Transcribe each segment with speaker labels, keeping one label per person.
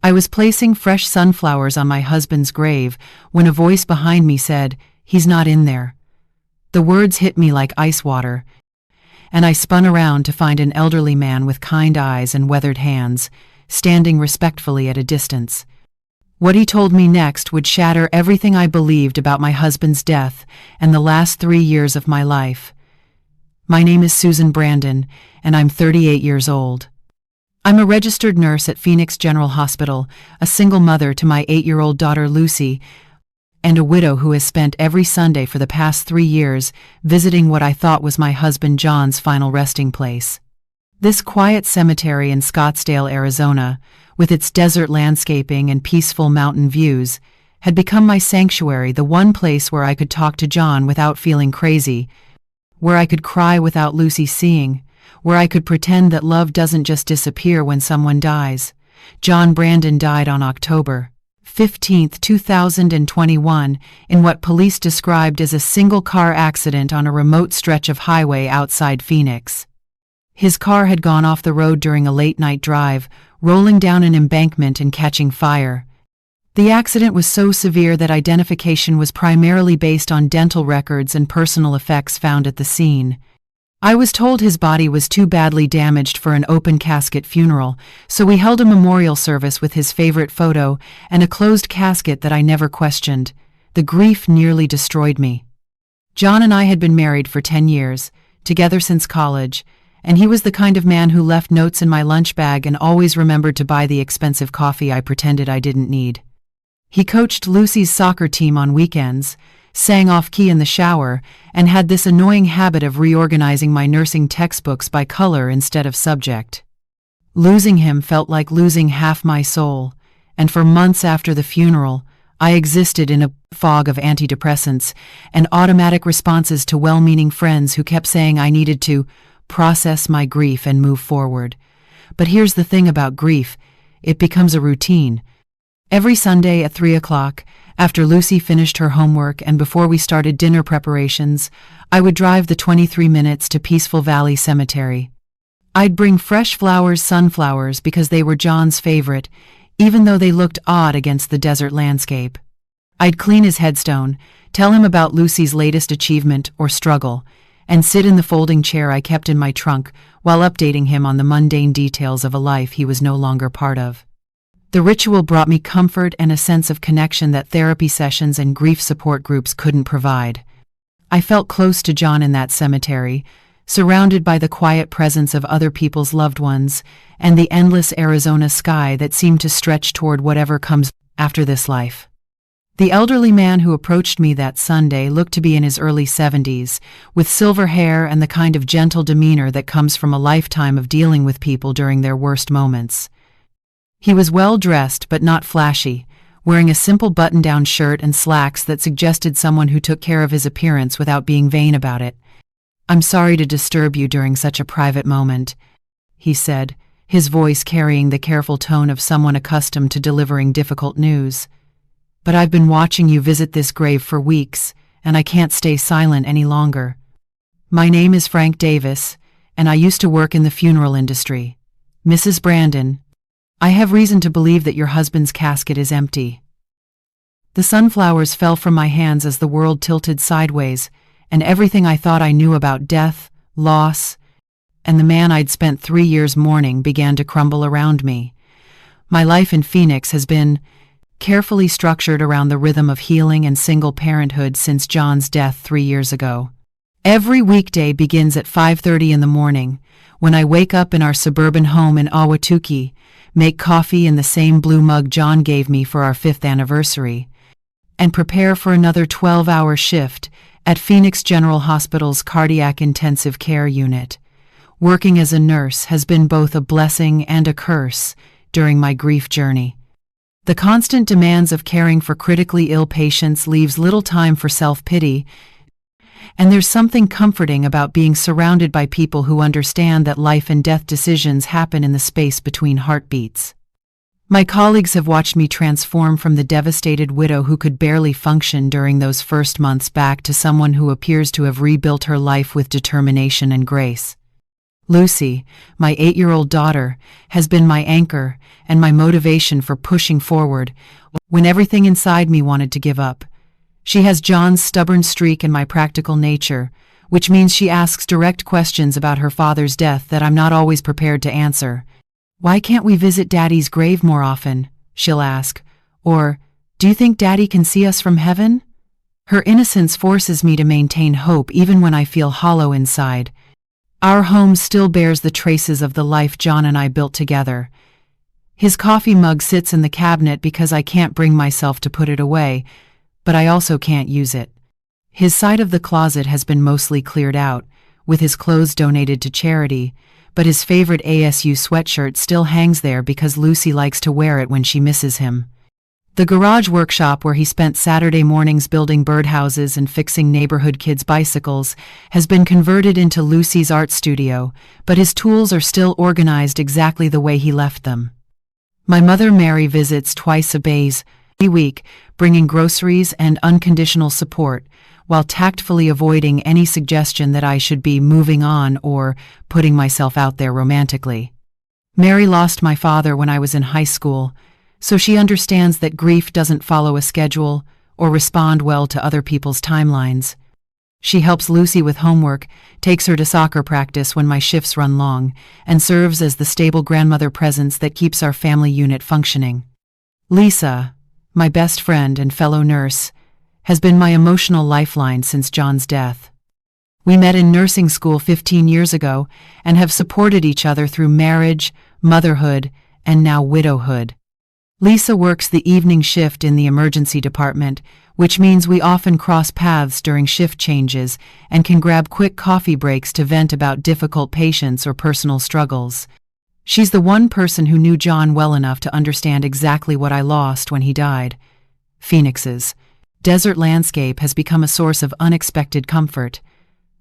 Speaker 1: I was placing fresh sunflowers on my husband's grave when a voice behind me said, "He's not in there." The words hit me like ice water, and I spun around to find an elderly man with kind eyes and weathered hands, standing respectfully at a distance. What he told me next would shatter everything I believed about my husband's death and the last 3 years of my life. "My name is Susan Brandon, and I'm 38 years old. I'm a registered nurse at Phoenix General Hospital, a single mother to my 8-year-old daughter Lucy, and a widow who has spent every Sunday for the past 3 years visiting what I thought was my husband John's final resting place. This quiet cemetery in Scottsdale, Arizona, with its desert landscaping and peaceful mountain views, had become my sanctuary, the one place where I could talk to John without feeling crazy, where I could cry without Lucy seeing, where I could pretend that love doesn't just disappear when someone dies. John Brandon died on October 15, 2021, in what police described as a single-car accident on a remote stretch of highway outside Phoenix. His car had gone off the road during a late-night drive, rolling down an embankment and catching fire. The accident was so severe that identification was primarily based on dental records and personal effects found at the scene. I was told his body was too badly damaged for an open casket funeral, so we held a memorial service with his favorite photo and a closed casket that I never questioned. The grief nearly destroyed me. John and I had been married for 10 years, together since college, and he was the kind of man who left notes in my lunch bag and always remembered to buy the expensive coffee I pretended I didn't need. He coached Lucy's soccer team on weekends, sang off-key in the shower, and had this annoying habit of reorganizing my nursing textbooks by color instead of subject. Losing him felt like losing half my soul, and for months after the funeral, I existed in a fog of antidepressants and automatic responses to well-meaning friends who kept saying I needed to process my grief and move forward. But here's the thing about grief: it becomes a routine. Every Sunday at 3 o'clock, after Lucy finished her homework and before we started dinner preparations, I would drive the 23 minutes to Peaceful Valley Cemetery. I'd bring fresh sunflowers, because they were John's favorite, even though they looked odd against the desert landscape. I'd clean his headstone, tell him about Lucy's latest achievement or struggle, and sit in the folding chair I kept in my trunk while updating him on the mundane details of a life he was no longer part of. The ritual brought me comfort and a sense of connection that therapy sessions and grief support groups couldn't provide. I felt close to John in that cemetery, surrounded by the quiet presence of other people's loved ones and the endless Arizona sky that seemed to stretch toward whatever comes after this life. The elderly man who approached me that Sunday looked to be in his early 70s, with silver hair and the kind of gentle demeanor that comes from a lifetime of dealing with people during their worst moments. He was well-dressed but not flashy, wearing a simple button-down shirt and slacks that suggested someone who took care of his appearance without being vain about it. "I'm sorry to disturb you during such a private moment," he said, his voice carrying the careful tone of someone accustomed to delivering difficult news. "But I've been watching you visit this grave for weeks, and I can't stay silent any longer. My name is Frank Davis, and I used to work in the funeral industry. Mrs. Brandon, I have reason to believe that your husband's casket is empty." The sunflowers fell from my hands as the world tilted sideways, and everything I thought I knew about death, loss, and the man I'd spent 3 years mourning began to crumble around me. My life in Phoenix has been carefully structured around the rhythm of healing and single parenthood since John's death 3 years ago. Every weekday begins at 5:30 in the morning, when I wake up in our suburban home in Ahwatukee, make coffee in the same blue mug John gave me for our 5th anniversary, and prepare for another 12-hour shift at Phoenix General Hospital's cardiac intensive care unit. Working as a nurse has been both a blessing and a curse during my grief journey. The constant demands of caring for critically ill patients leaves little time for self-pity, and there's something comforting about being surrounded by people who understand that life and death decisions happen in the space between heartbeats. My colleagues have watched me transform from the devastated widow who could barely function during those first months back to someone who appears to have rebuilt her life with determination and grace. Lucy, my 8-year-old daughter, has been my anchor and my motivation for pushing forward when everything inside me wanted to give up. She has John's stubborn streak and my practical nature, which means she asks direct questions about her father's death that I'm not always prepared to answer. "Why can't we visit Daddy's grave more often?" she'll ask. Or, "Do you think Daddy can see us from heaven?" Her innocence forces me to maintain hope even when I feel hollow inside. Our home still bears the traces of the life John and I built together. His coffee mug sits in the cabinet because I can't bring myself to put it away, but I also can't use it. His side of the closet has been mostly cleared out, with his clothes donated to charity, but his favorite ASU sweatshirt still hangs there because Lucy likes to wear it when she misses him. The garage workshop where he spent Saturday mornings building birdhouses and fixing neighborhood kids' bicycles has been converted into Lucy's art studio, but his tools are still organized exactly the way he left them. My mother Mary visits twice a week, bringing groceries and unconditional support, while tactfully avoiding any suggestion that I should be moving on or putting myself out there romantically. Mary lost my father when I was in high school, so she understands that grief doesn't follow a schedule or respond well to other people's timelines. She helps Lucy with homework, takes her to soccer practice when my shifts run long, and serves as the stable grandmother presence that keeps our family unit functioning. Lisa, my best friend and fellow nurse, has been my emotional lifeline since John's death. We met in nursing school 15 years ago and have supported each other through marriage, motherhood, and now widowhood. Lisa works the evening shift in the emergency department, which means we often cross paths during shift changes and can grab quick coffee breaks to vent about difficult patients or personal struggles. She's the one person who knew John well enough to understand exactly what I lost when he died. Phoenix's desert landscape has become a source of unexpected comfort.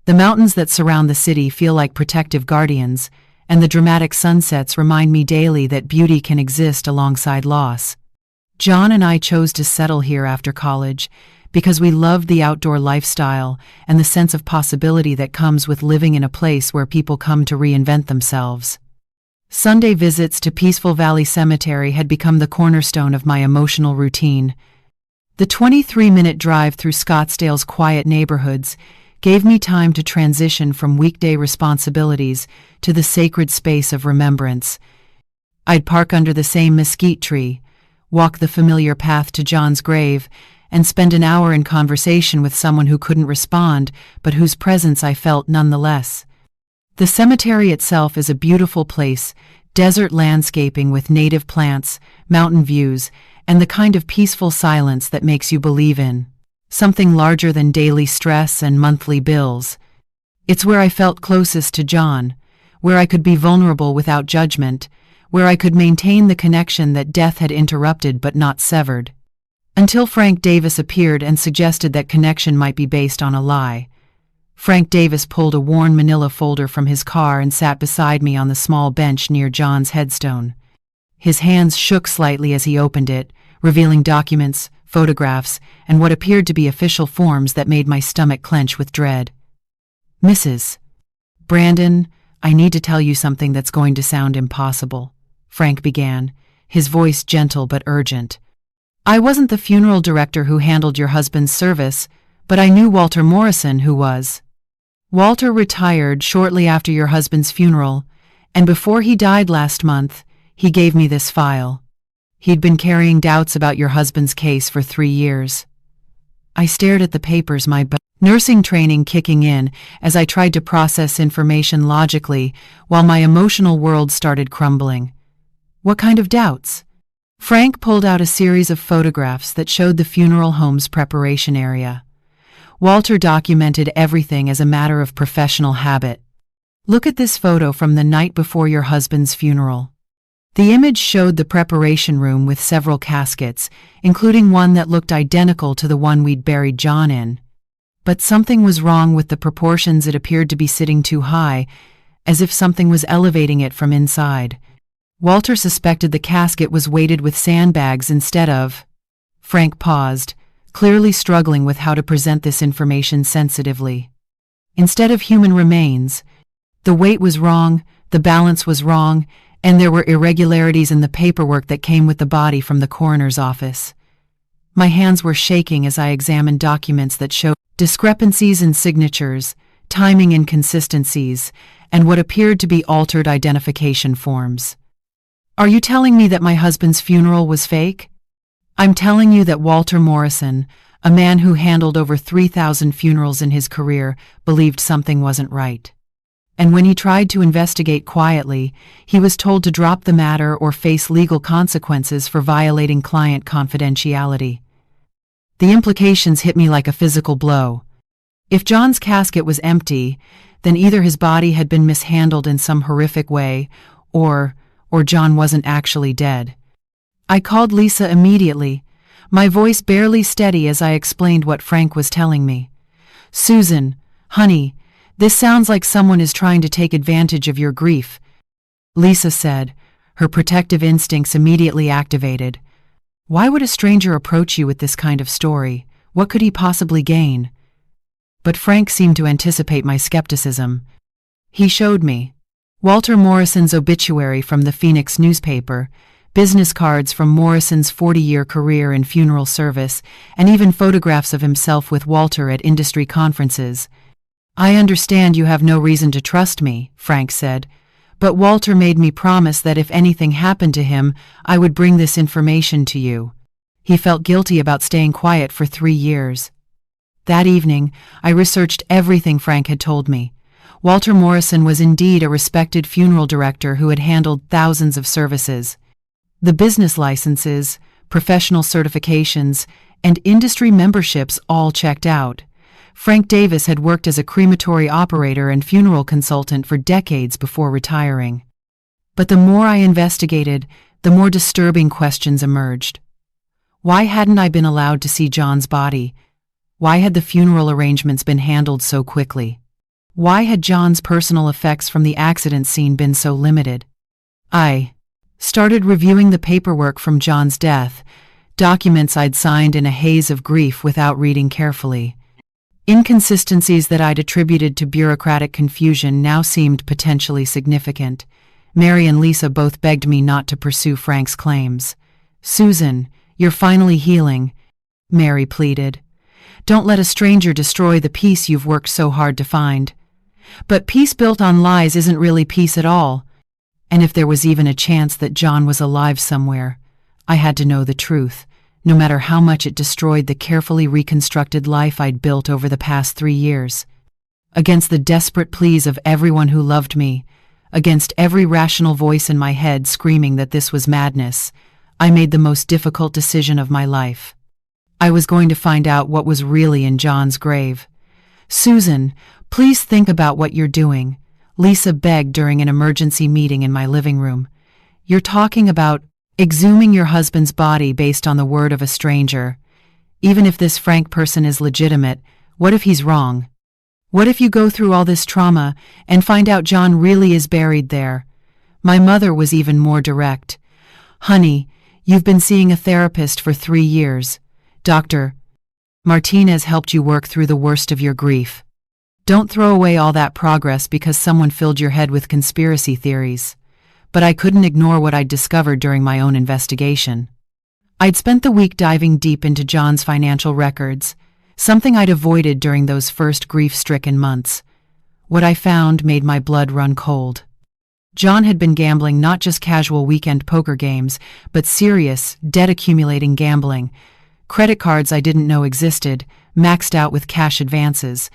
Speaker 1: The mountains that surround the city feel like protective guardians, and the dramatic sunsets remind me daily that beauty can exist alongside loss. John and I chose to settle here after college because we loved the outdoor lifestyle and the sense of possibility that comes with living in a place where people come to reinvent themselves. Sunday visits to Peaceful Valley Cemetery had become the cornerstone of my emotional routine. The 23-minute drive through Scottsdale's quiet neighborhoods gave me time to transition from weekday responsibilities to the sacred space of remembrance. I'd park under the same mesquite tree, walk the familiar path to John's grave, and spend an hour in conversation with someone who couldn't respond, but whose presence I felt nonetheless. The cemetery itself is a beautiful place, desert landscaping with native plants, mountain views, and the kind of peaceful silence that makes you believe in something larger than daily stress and monthly bills. It's where I felt closest to John, where I could be vulnerable without judgment, where I could maintain the connection that death had interrupted but not severed. Until Frank Davis appeared and suggested that connection might be based on a lie. Frank Davis pulled a worn manila folder from his car and sat beside me on the small bench near John's headstone. His hands shook slightly as he opened it, revealing documents, photographs, and what appeared to be official forms that made my stomach clench with dread. "Mrs. Brandon, I need to tell you something that's going to sound impossible," Frank began, his voice gentle but urgent. "I wasn't the funeral director who handled your husband's service, but I knew Walter Morrison, who was. Walter retired shortly after your husband's funeral, and before he died last month, he gave me this file. He'd been carrying doubts about your husband's case for 3 years." I stared at the papers, my nursing training kicking in as I tried to process information logically while my emotional world started crumbling. "What kind of doubts?" Frank pulled out a series of photographs that showed the funeral home's preparation area. Walter documented everything as a matter of professional habit. "Look at this photo from the night before your husband's funeral." The image showed the preparation room with several caskets, including one that looked identical to the one we'd buried John in. But something was wrong with the proportions. It appeared to be sitting too high, as if something was elevating it from inside. Walter suspected the casket was weighted with sandbags instead of... Frank paused, clearly struggling with how to present this information sensitively. "Instead of human remains, The weight was wrong, the balance was wrong, and there were irregularities in the paperwork that came with the body from the coroner's office. My hands were shaking as I examined documents that showed discrepancies in signatures, timing inconsistencies, and what appeared to be altered identification forms. Are you telling me that my husband's funeral was fake? I'm telling you that Walter Morrison, a man who handled over 3,000 funerals in his career, believed something wasn't right. And when he tried to investigate quietly, he was told to drop the matter or face legal consequences for violating client confidentiality. The implications hit me like a physical blow. If John's casket was empty, then either his body had been mishandled in some horrific way, or John wasn't actually dead. I called Lisa immediately, my voice barely steady as I explained what Frank was telling me. "Susan, honey, this sounds like someone is trying to take advantage of your grief," Lisa said, her protective instincts immediately activated. "Why would a stranger approach you with this kind of story? What could he possibly gain?" But Frank seemed to anticipate my skepticism. He showed me Walter Morrison's obituary from the Phoenix newspaper, business cards from Morrison's 40-year career in funeral service, and even photographs of himself with Walter at industry conferences. "I understand you have no reason to trust me," Frank said, "but Walter made me promise that if anything happened to him, I would bring this information to you." He felt guilty about staying quiet for 3 years. That evening, I researched everything Frank had told me. Walter Morrison was indeed a respected funeral director who had handled thousands of services. The business licenses, professional certifications, and industry memberships all checked out. Frank Davis had worked as a crematory operator and funeral consultant for decades before retiring. But the more I investigated, the more disturbing questions emerged. Why hadn't I been allowed to see John's body? Why had the funeral arrangements been handled so quickly? Why had John's personal effects from the accident scene been so limited? I started reviewing the paperwork from John's death, documents I'd signed in a haze of grief without reading carefully. Inconsistencies that I'd attributed to bureaucratic confusion now seemed potentially significant. Mary and Lisa both begged me not to pursue Frank's claims. "Susan, you're finally healing," Mary pleaded. "Don't let a stranger destroy the peace you've worked so hard to find." But peace built on lies isn't really peace at all. And if there was even a chance that John was alive somewhere, I had to know the truth, no matter how much it destroyed the carefully reconstructed life I'd built over the past 3 years. Against the desperate pleas of everyone who loved me, against every rational voice in my head screaming that this was madness, I made the most difficult decision of my life. I was going to find out what was really in John's grave. "Susan, please think about what you're doing," Lisa begged during an emergency meeting in my living room. "You're talking about exhuming your husband's body based on the word of a stranger. Even if this Frank person is legitimate, what if he's wrong? What if you go through all this trauma and find out John really is buried there?" My mother was even more direct. "Honey, you've been seeing a therapist for 3 years. Dr. Martinez helped you work through the worst of your grief. Don't throw away all that progress because someone filled your head with conspiracy theories." But I couldn't ignore what I'd discovered during my own investigation. I'd spent the week diving deep into John's financial records, something I'd avoided during those first grief-stricken months. What I found made my blood run cold. John had been gambling not just casual weekend poker games, but serious, debt-accumulating gambling. Credit cards I didn't know existed, maxed out with cash advances.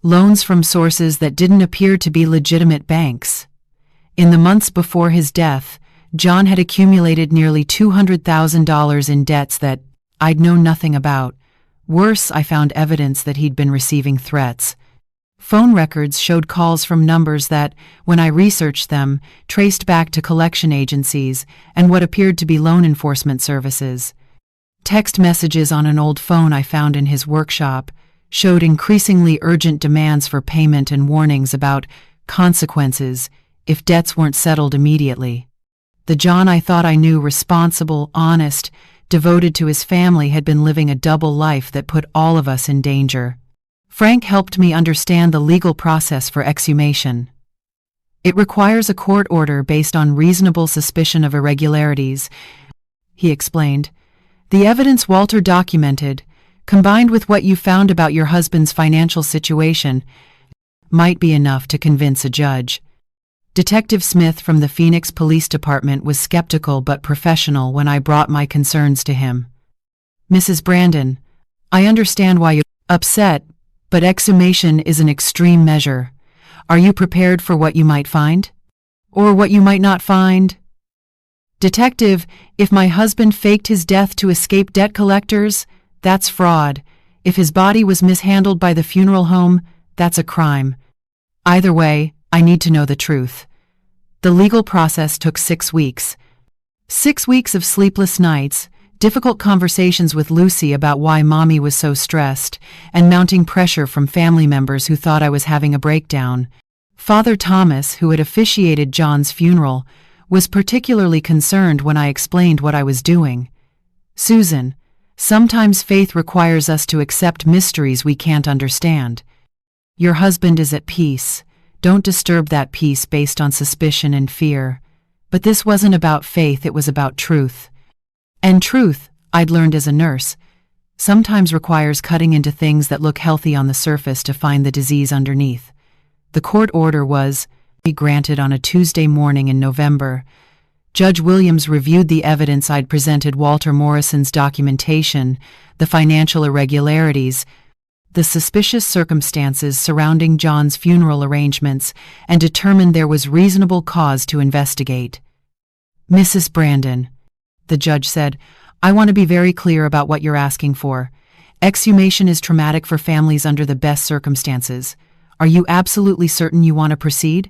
Speaker 1: Loans from sources that didn't appear to be legitimate banks. In the months before his death, John had accumulated nearly $200,000 in debts that I'd known nothing about. Worse, I found evidence that he'd been receiving threats. Phone records showed calls from numbers that, when I researched them, traced back to collection agencies and what appeared to be loan enforcement services. Text messages on an old phone I found in his workshop showed increasingly urgent demands for payment and warnings about consequences if debts weren't settled immediately. The John I thought I knew, responsible, honest, devoted to his family, had been living a double life that put all of us in danger. Frank helped me understand the legal process for exhumation. It requires a court order based on reasonable suspicion of irregularities, he explained. The evidence Walter documented, combined with what you found about your husband's financial situation, might be enough to convince a judge. Detective Smith from the Phoenix Police Department was skeptical but professional when I brought my concerns to him. Mrs. Brandon, I understand why you're upset, but exhumation is an extreme measure. Are you prepared for what you might find? Or what you might not find? Detective, if my husband faked his death to escape debt collectors, that's fraud. If his body was mishandled by the funeral home, that's a crime. Either way, I need to know the truth. The legal process took 6 weeks. 6 weeks of sleepless nights, difficult conversations with Lucy about why Mommy was so stressed, and mounting pressure from family members who thought I was having a breakdown. Father Thomas, who had officiated John's funeral, was particularly concerned when I explained what I was doing. Susan, sometimes faith requires us to accept mysteries we can't understand. Your husband is at peace. Don't disturb that peace based on suspicion and fear. But this wasn't about faith, it was about truth. And truth, I'd learned as a nurse, sometimes requires cutting into things that look healthy on the surface to find the disease underneath. The court order was granted on a Tuesday morning in November. Judge Williams reviewed the evidence I'd presented, Walter Morrison's documentation, the financial irregularities, the suspicious circumstances surrounding John's funeral arrangements, and determined there was reasonable cause to investigate. Mrs. Brandon, the judge said, I want to be very clear about what you're asking for. Exhumation is traumatic for families under the best circumstances. Are you absolutely certain you want to proceed?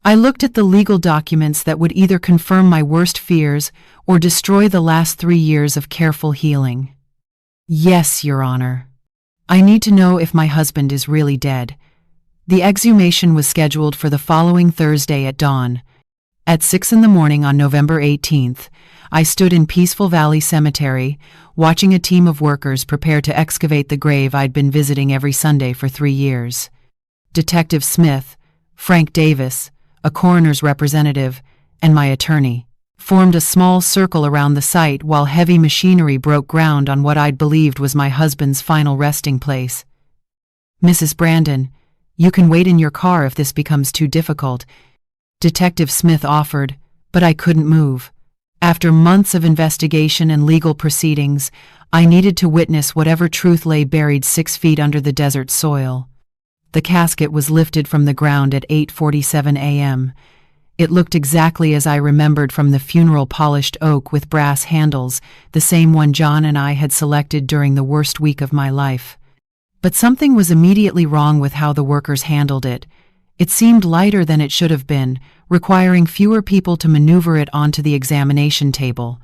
Speaker 1: I looked at the legal documents that would either confirm my worst fears or destroy the last 3 years of careful healing. Yes, Your Honor. I need to know if my husband is really dead. The exhumation was scheduled for the following Thursday at dawn. At 6 in the morning on November 18th, I stood in Peaceful Valley Cemetery, watching a team of workers prepare to excavate the grave I'd been visiting every Sunday for 3 years. Detective Smith, Frank Davis, a coroner's representative, and my attorney formed a small circle around the site while heavy machinery broke ground on what I'd believed was my husband's final resting place. Mrs. Brandon, you can wait in your car if this becomes too difficult, Detective Smith offered, but I couldn't move. After months of investigation and legal proceedings, I needed to witness whatever truth lay buried 6 feet under the desert soil. The casket was lifted from the ground at 8:47 a.m. It looked exactly as I remembered from the funeral, polished oak with brass handles, the same one John and I had selected during the worst week of my life. But something was immediately wrong with how the workers handled it. It seemed lighter than it should have been, requiring fewer people to maneuver it onto the examination table.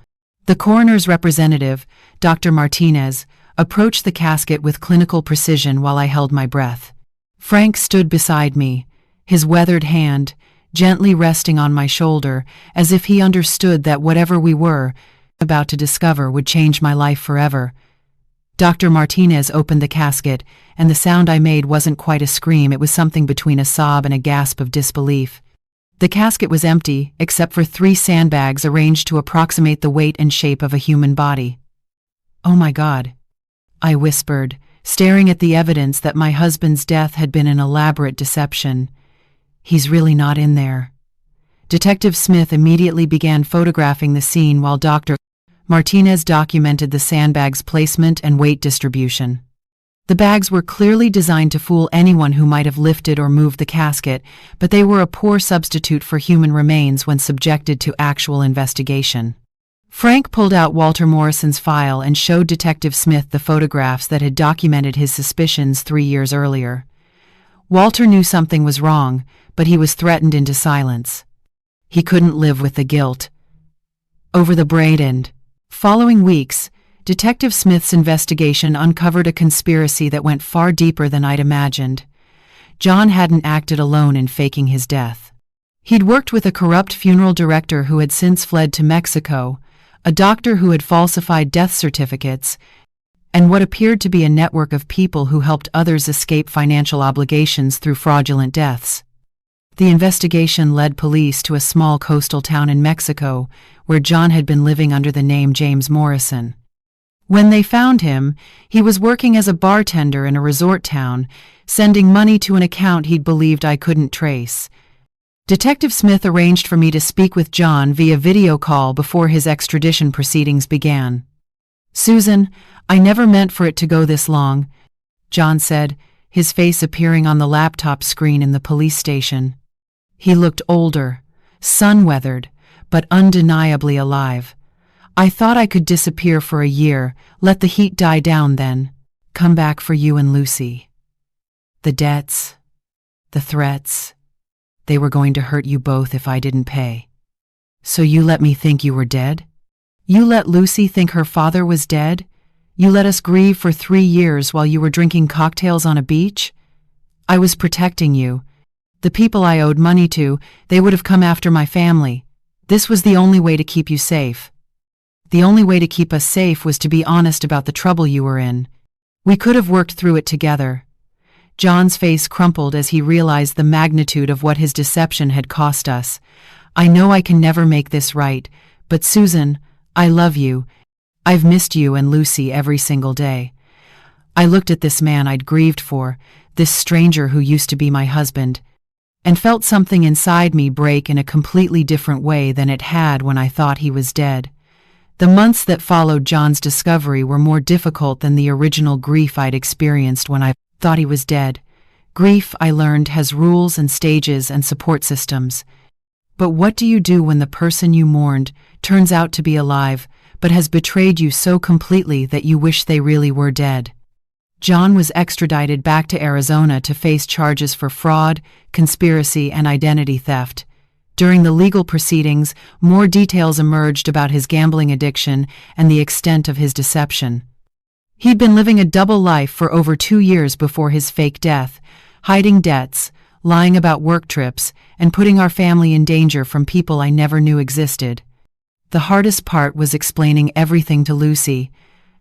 Speaker 1: The coroner's representative, Dr. Martinez, approached the casket with clinical precision while I held my breath. Frank stood beside me, his weathered hand gently resting on my shoulder, as if he understood that whatever we were about to discover would change my life forever. Dr. Martinez opened the casket, and the sound I made wasn't quite a scream, it was something between a sob and a gasp of disbelief. The casket was empty, except for 3 sandbags arranged to approximate the weight and shape of a human body. "Oh my God," I whispered, staring at the evidence that my husband's death had been an elaborate deception. "He's really not in there." Detective Smith immediately began photographing the scene while Dr. Martinez documented the sandbags' placement and weight distribution. The bags were clearly designed to fool anyone who might have lifted or moved the casket, but they were a poor substitute for human remains when subjected to actual investigation. Frank pulled out Walter Morrison's file and showed Detective Smith the photographs that had documented his suspicions 3 years earlier. Walter knew something was wrong, but he was threatened into silence. He couldn't live with the guilt over the braid end. Following weeks, Detective Smith's investigation uncovered a conspiracy that went far deeper than I'd imagined. John hadn't acted alone in faking his death. He'd worked with a corrupt funeral director who had since fled to Mexico, a doctor who had falsified death certificates, and what appeared to be a network of people who helped others escape financial obligations through fraudulent deaths. The investigation led police to a small coastal town in Mexico where John had been living under the name James Morrison. When they found him, he was working as a bartender in a resort town, sending money to an account he'd believed I couldn't trace. Detective Smith arranged for me to speak with John via video call before his extradition proceedings began. "Susan, I never meant for it to go this long," John said, his face appearing on the laptop screen in the police station. He looked older, sun-weathered, but undeniably alive. "I thought I could disappear for a year, let the heat die down, then come back for you and Lucy. The debts, the threats, they were going to hurt you both if I didn't pay. So you let me think you were dead? You let Lucy think her father was dead? You let us grieve for 3 years while you were drinking cocktails on a beach? I was protecting you. The people I owed money to, they would have come after my family. This was the only way to keep you safe. The only way to keep us safe was to be honest about the trouble you were in. We could have worked through it together." John's face crumpled as he realized the magnitude of what his deception had cost us. "I know I can never make this right, but Susan, I love you. I've missed you and Lucy every single day." I looked at this man I'd grieved for, this stranger who used to be my husband, and felt something inside me break in a completely different way than it had when I thought he was dead. The months that followed John's discovery were more difficult than the original grief I'd experienced when I thought he was dead. Grief, I learned, has rules and stages and support systems. But what do you do when the person you mourned turns out to be alive, but has betrayed you so completely that you wish they really were dead? John was extradited back to Arizona to face charges for fraud, conspiracy, and identity theft. During the legal proceedings, more details emerged about his gambling addiction and the extent of his deception. He'd been living a double life for over 2 years before his fake death, hiding debts, lying about work trips, and putting our family in danger from people I never knew existed. The hardest part was explaining everything to Lucy.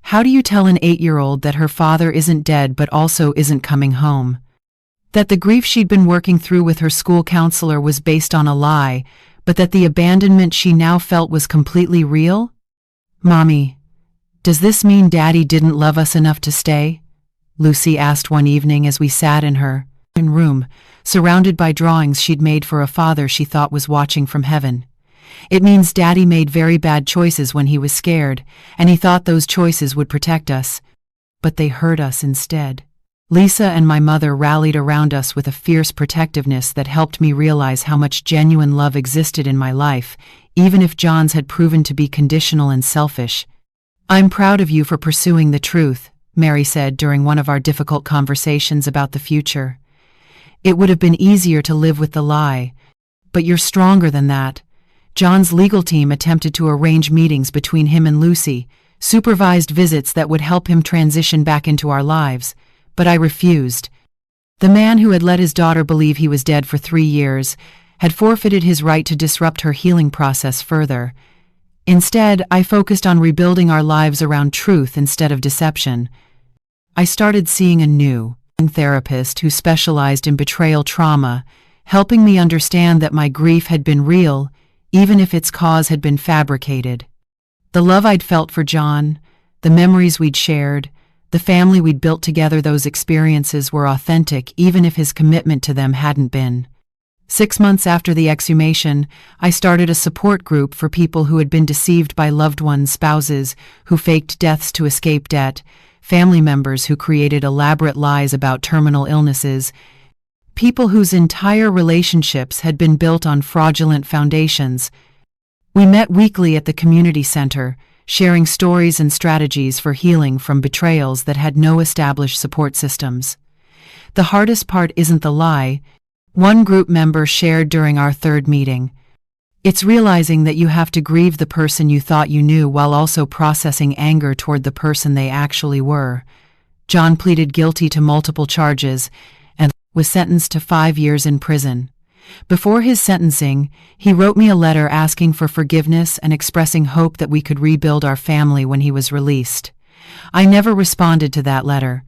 Speaker 1: How do you tell an 8-year-old that her father isn't dead but also isn't coming home? That the grief she'd been working through with her school counselor was based on a lie, but that the abandonment she now felt was completely real? "Mommy, does this mean Daddy didn't love us enough to stay?" Lucy asked one evening as we sat in her room, surrounded by drawings she'd made for a father she thought was watching from heaven. "It means Daddy made very bad choices when he was scared, and he thought those choices would protect us. But they hurt us instead." Lisa and my mother rallied around us with a fierce protectiveness that helped me realize how much genuine love existed in my life, even if John's had proven to be conditional and selfish. "I'm proud of you for pursuing the truth," Mary said during one of our difficult conversations about the future. "It would have been easier to live with the lie, but you're stronger than that." John's legal team attempted to arrange meetings between him and Lucy, supervised visits that would help him transition back into our lives, but I refused. The man who had let his daughter believe he was dead for 3 years had forfeited his right to disrupt her healing process further. Instead, I focused on rebuilding our lives around truth instead of deception. I started seeing a new therapist who specialized in betrayal trauma, helping me understand that my grief had been real, even if its cause had been fabricated. The love I'd felt for John, the memories we'd shared, the family we'd built together, those experiences were authentic even if his commitment to them hadn't been. 6 months after the exhumation, I started a support group for people who had been deceived by loved ones, spouses who faked deaths to escape debt, family members who created elaborate lies about terminal illnesses, people whose entire relationships had been built on fraudulent foundations. We met weekly at the community center, sharing stories and strategies for healing from betrayals that had no established support systems. The hardest part isn't the lie, one group member shared during our 3rd meeting. It's realizing that you have to grieve the person you thought you knew while also processing anger toward the person they actually were. John pleaded guilty to multiple charges and was sentenced to 5 years in prison. Before his sentencing, he wrote me a letter asking for forgiveness and expressing hope that we could rebuild our family when he was released. I never responded to that letter.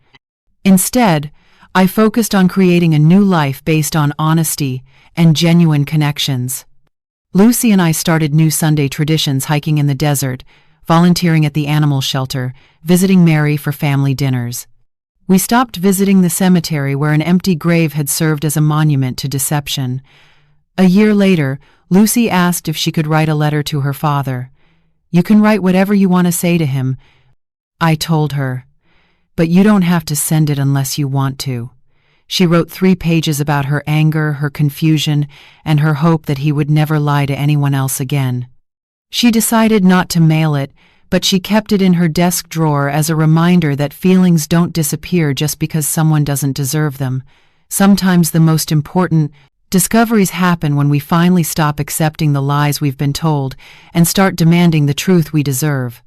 Speaker 1: Instead, I focused on creating a new life based on honesty and genuine connections. Lucy and I started new Sunday traditions, hiking in the desert, volunteering at the animal shelter, visiting Mary for family dinners. We stopped visiting the cemetery where an empty grave had served as a monument to deception. A year later, Lucy asked if she could write a letter to her father. "You can write whatever you want to say to him," I told her, "but you don't have to send it unless you want to." She wrote 3 pages about her anger, her confusion, and her hope that he would never lie to anyone else again. She decided not to mail it, but she kept it in her desk drawer as a reminder that feelings don't disappear just because someone doesn't deserve them. Sometimes the most important discoveries happen when we finally stop accepting the lies we've been told and start demanding the truth we deserve.